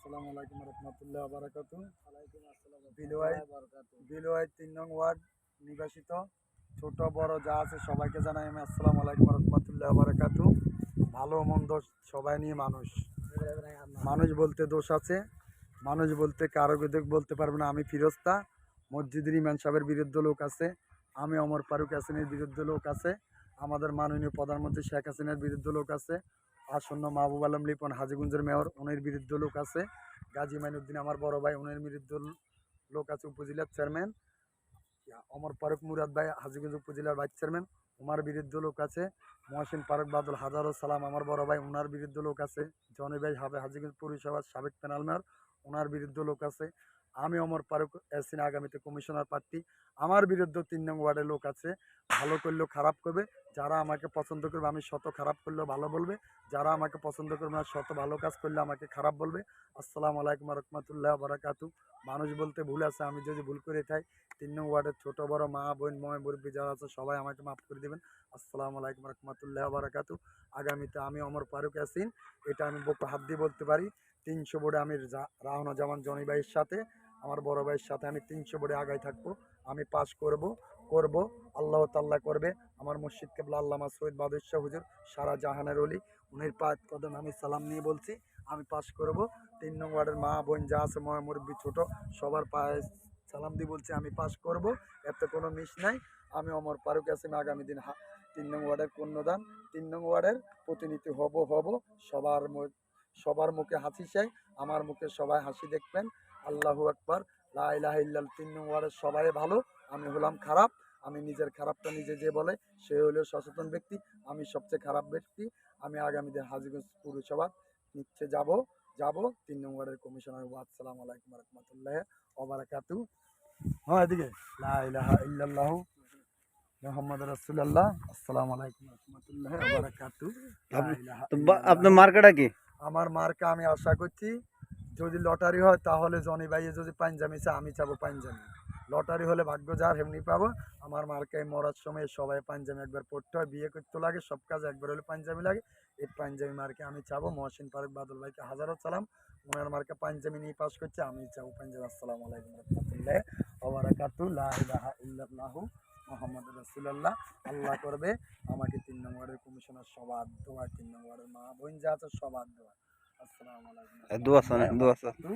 আসসালামু আলাইকুম রহমতুল্লাহ বারাকাতু। ওয়ালাইকুম আসসালাম বিলওয়াই ওয়া বারাকাতুহু। বিলওয়াই ৩ নং ওয়ার্ড নিবাসিত ছোট বড় যা আছে সবাইকে জানাই আমি আসসালামু আলাইকুম রহমতুল্লাহ বারাকাতু। ভালো মন্দ সবাই নিয়ে মানুষ। মানুষ বলতে দোষ আছে, মানুষ বলতে কারো বিরুদ্ধে বলতে পারবে না। আমি ফিরোস্তা, মসজিদের ইমাম সাহেবের বিরুদ্ধে লোক আছে, আমি ওমর ফারুক ইয়াসিনের বিরুদ্ধে লোক আছে, আমাদের মাননীয় প্রধানমন্ত্রী শেখ হাসিনার বিরুদ্ধে লোক আছে, আসন্ন মাহবুব আলম লিপন হাজীগঞ্জের মেয়র উনির বিরুদ্ধে লোক আছে, গাজী মাইনুদ্দিন আমার বড় ভাই উনির বিরুদ্ধে লোক আছে, উপজেলার চেয়ারম্যান ওমর ফারুক মুরাদ ভাই হাজীগঞ্জ উপজেলার ভাইস চেয়ারম্যান ওনার বিরুদ্ধে লোক আছে, মহসিন ফারুক বাদল হাজারো সালাম আমার বড় ভাই ওনার বিরুদ্ধে লোক আছে, জনি ভাই হাজীগঞ্জ পৌরসভার সাবেক প্যানেল মেয়র ওনার বিরুদ্ধে লোক আছে, আমি ওমর ফারুক ইয়াসিন আগামীতে কমিশনার প্রার্থী আমার বিরুদ্ধে ৩ নং ওয়ার্ডের লোক আছে। ভালো করলেও খারাপ করবে, যারা আমাকে পছন্দ করবে আমি শত খারাপ করলেও ভালো বলবে, যারা আমাকে পছন্দ করবে না শত ভালো কাজ করলে আমাকে খারাপ বলবে। আসসালামু আলাইকুম রহমতুল্লাহ বারাকাতু। মানুষ বলতে ভুল আছে, আমি যদি ভুল করে থাই ৩ নং ওয়ার্ডের ছোটো বড় মা বোন ময় মুরব্বী যারা আছে সবাই আমাকে মাফ করে দেবেন। আসসালামু আলাইকুম রহমতুল্লাহ বারাকাতু। আগামীতে আমি ওমর ফারুক ইয়াসিন, এটা আমি হাত দিয়ে বলতে পারি, ৩০০ বোর্ডে আমি রাহনা জামান জনি ভাইয়ের সাথে আমার বড় ভাইয়ের সাথে আমি ৩০০ বোর্ডে আগায় থাকবো। আমি পাশ করব আল্লাহ তাল্লাহ করবে। আমার মুর্শিদ কেবলা আল্লামা সৈয়দ বাদশাহ হুজুর সারা জাহানের অলি উনির পাঁচ কদম আমি সালাম নিয়ে বলছি আমি পাশ করব। ৩ নং ওয়ার্ডের মা বোন যা আছে ময় মুরব্বী ছোট সবার পায়ে সালাম দিয়ে বলছি আমি পাশ করব, এতে কোনো মিস নাই। আমি ওমর ফারুক ইয়াসিন আগামী দিন ৩ নং ওয়ার্ডের কন্যাদান ৩ নং ওয়ার্ডের প্রতিনিধি হব সবার মুখে হাসি চাই, আমার মুখে সবাই হাসি দেখবেন। আল্লাহু আকবার, লা ইলাহা ইল্লাল্লাহ। ৩ নং ওয়ার্ডের সবাই ভালো, আমি হলাম খারাপ। আমি নিজের খারাপটা নিজে যে বলে সে হলো সচেতন ব্যক্তি, আমি সবচেয়ে খারাপ ব্যক্তি। আমি আগামী দিন হাজীগঞ্জ পৌরসভা নিচ্ছে যাব ৩ নং ওয়ার্ডের কমিশনার হবো। আসসালামু আলাইকুম রহমতুল্লাহ ওয়া বারাকাতুহু। হ্যাঁ এদিকে লা ইলাহা ইল্লাল্লাহু মুহাম্মাদুর রাসূলুল্লাহ। আসসালামু আলাইকুম রহমতুল্লাহ ওয়া বারাকাতুহু। লা ইলাহা আপনার ইল্লাল্লাহ। মার্কাটা কি? আমার মার্কা আমি আশা করছি যদি লটারি হয় তাহলে জনি ভাইয়ে যদি পাঞ্জামি চায় আমি চাবো পাঞ্জামি। লটারি হলে ভাগ্য যার এমনি পাবো। আমার মার্কায় মরার সময় সবাই পাঞ্জামি একবার পড়তে হয়, বিয়ে করতে লাগে, সব কাজ একবার হলে পাঞ্জামি লাগে। এই পাঞ্জামি মার্কে আমি চাবো। মহসিন ফারুক বাদল ভাইকে হাজারো সালাম, ওনার মার্কা পাঞ্জামি নিয়ে পাস করছে, আমি চাবো পাঞ্জাবি। আসসালামু আলাইকুম রহমতুল্লাহ ওয়া বারাকাতুহু। লা ইলাহা ইল্লাল্লাহু মুহাম্মাদুর রাসূলুল্লাহ। আল্লাহ করবে আমাকে ৩ নং ওয়ার্ডের কমিশনার সবার দোয়া, ৩ নং ওয়ার্ডের মা বোন যা আছে সবার দোয়া। আসসালামু আলাইকুম দোয়া রহমতুল্লাহ ওয়া দোয়া বারাকাতুহু।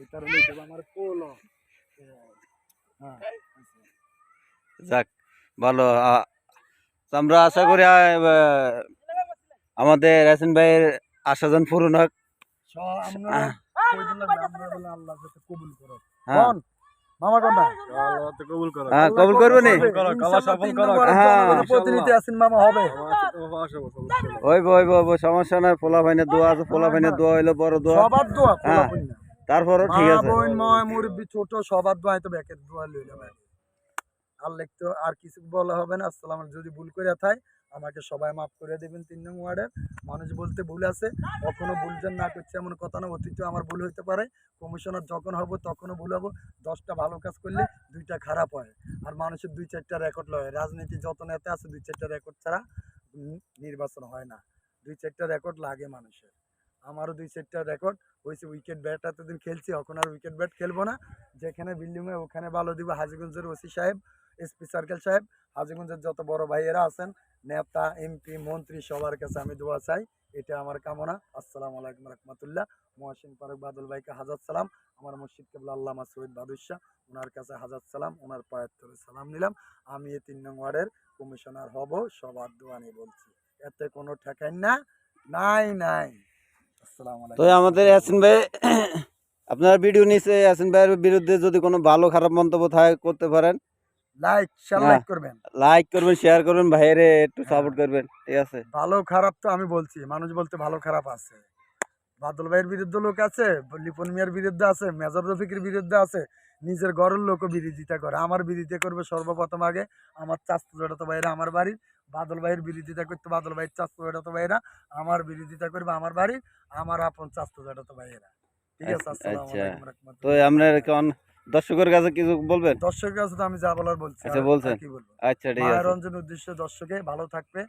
এটা হলো আমার পোলো। হ্যাঁ যাক, ভালো। আমরা আশা করি আমাদের ইয়াসিন ভাইয়ের আশাজন পূরণ হোক। আপনারা কই দিন লাগবে, আপনারা বলে আল্লাহ যাতে কবুল করে। হ্যাঁ কোন মামা কোনটা আল্লাহ তো কবুল করো। হ্যাঁ, কবুল করবো নি। ইনশাআল্লাহ ৩ নং ওয়ার্ডের হ্যাঁ। জনগণের প্রতিনিধি আছেন মামা হবে। ওই সমস্যা নাই, পোলা ভাইনের দোয়া আছে, পোলা ভাইনের দোয়া হইলো বড় দোয়া। সবার দোয়া হ্যাঁ, তারপরও ঠিক মা আছে। বোন ময় মুরব্বী ছোট সবার দোয়া তো ব্যাকের দোয়া লইলাম। আর লিখতে আর কিছু বলা হবে না। আসসালাম, যদি ভুল করে থাই আমাকে সবাই মাফ করে দেবেন। ৩ নং ওয়ার্ডের মানুষ বলতে ভুল আছে, কখনো ভুল যেন না করছে এমন কথা না। অতীতে আমার ভুল হইতে পারে, কমিশনার যখন হবো তখনও ভুল হবো। 10টা ভালো কাজ করলে 2টা খারাপ হয়, আর মানুষের 2-4টা রেকর্ড লয়। রাজনীতি যত নেতা আছে 2-4টা রেকর্ড ছাড়া নির্বাচন হয় না। 2-4টা রেকর্ড লাগে মানুষের। আমারও 2-4টা রেকর্ড হয়েছে। উইকেট ব্যাট এতদিন খেলছি, এখন আর উইকেট ব্যাট খেলবো না। যেখানে বিল্ডিং হয় ওখানে ভালো দিব। হাজীগঞ্জের ওসি সাহেব, এসপি সার্কেল সাহেব, হাজীগঞ্জের যত বড় ভাইয়েরা আছেন, নেতা এমপি মন্ত্রী সবার কাছে আমি দোয়া চাই, এটা আমার কামনা। আসসালামু আলাইকুম রহমতুল্লাহ। মহসিন ফারুক বাদল ভাইকে হাজার সালাম, আমার মুর্শিদ কেবলা আল্লামা সৈয়দ বাদশাহ ওনার কাছে হাজার সালাম, ওনার পায়ের তলে সালাম নিলাম। আমি এই 3 নং ওয়ার্ডের কমিশনার হব, সবার দোয়া নিয়ে বলছি, এতে কোনো ঠেকাই না নাই। আসসালামু তো আলাইকুম। আমাদের ইয়াসিন ভাই আপনার ভিডিও নিচে ইয়াসিন ভাইয়ের বিরুদ্ধে যদি কোনো ভালো খারাপ মন্তব্য থাকে করতে পারেন। লাইক করবেন, লাইক করবেন, শেয়ার করবেন, ভাইয়েরে একটু হ্যাঁ। সাপোর্ট করবেন, ঠিক আছে? ভালো খারাপ তো আমি বলছি, মানুষ বলতে ভালো খারাপ আছে। বাদল ভাইয়ের বিরুদ্ধে লোক আছে, লিপন মিয়ার বিরুদ্ধে আছে, মেজর রফিকের বিরুদ্ধে আছে, নিজের ঘরের লোকও বিরোধিতা করে। আমার বিরোধিতা করবে সর্বপ্রথম আগে আমার চাচাতো ভাইয়েরা আমার বাড়ির। বাদল ভাইয়ের বিরোধিতা করতে বাদল ভাইয়ের চাচাতো ভাইয়েরা, আমার বিরোধিতা করবে আমার বাড়ির আমার আপন চাচাতো ভাইয়েরা। ঠিক আছে। আসসালামু আচ্ছা, আলাইকুম তো রাহমাতুল্লাহ। আপনার কেমন দর্শকের কাছে কিছু বলবেন? দর্শকের কাছে তো আমি যা বলার বলছি, আচ্ছা, আর বলছেন। কি বলবো। আচ্ছা, ঠিক আছে। মায়ের রঞ্জন উদ্দেশ্যে দর্শকে ভালো থাকবে,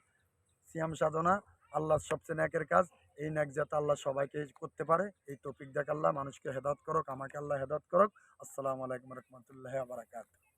সিয়াম সাধনা আল্লাহর সবচেয়ে ন্যাকের কাজ। এই ন্যাক যাতে আল্লাহ সবাইকে করতে পারে, এই তৌফিক দেখ আল্লাহ, মানুষকে হেদায়েত করুক, আমাকে আল্লাহ হেদায়েত করুক। আসসালামু আলাইকুম রহমতুল্লাহি ওয়া বারাকাতুহু।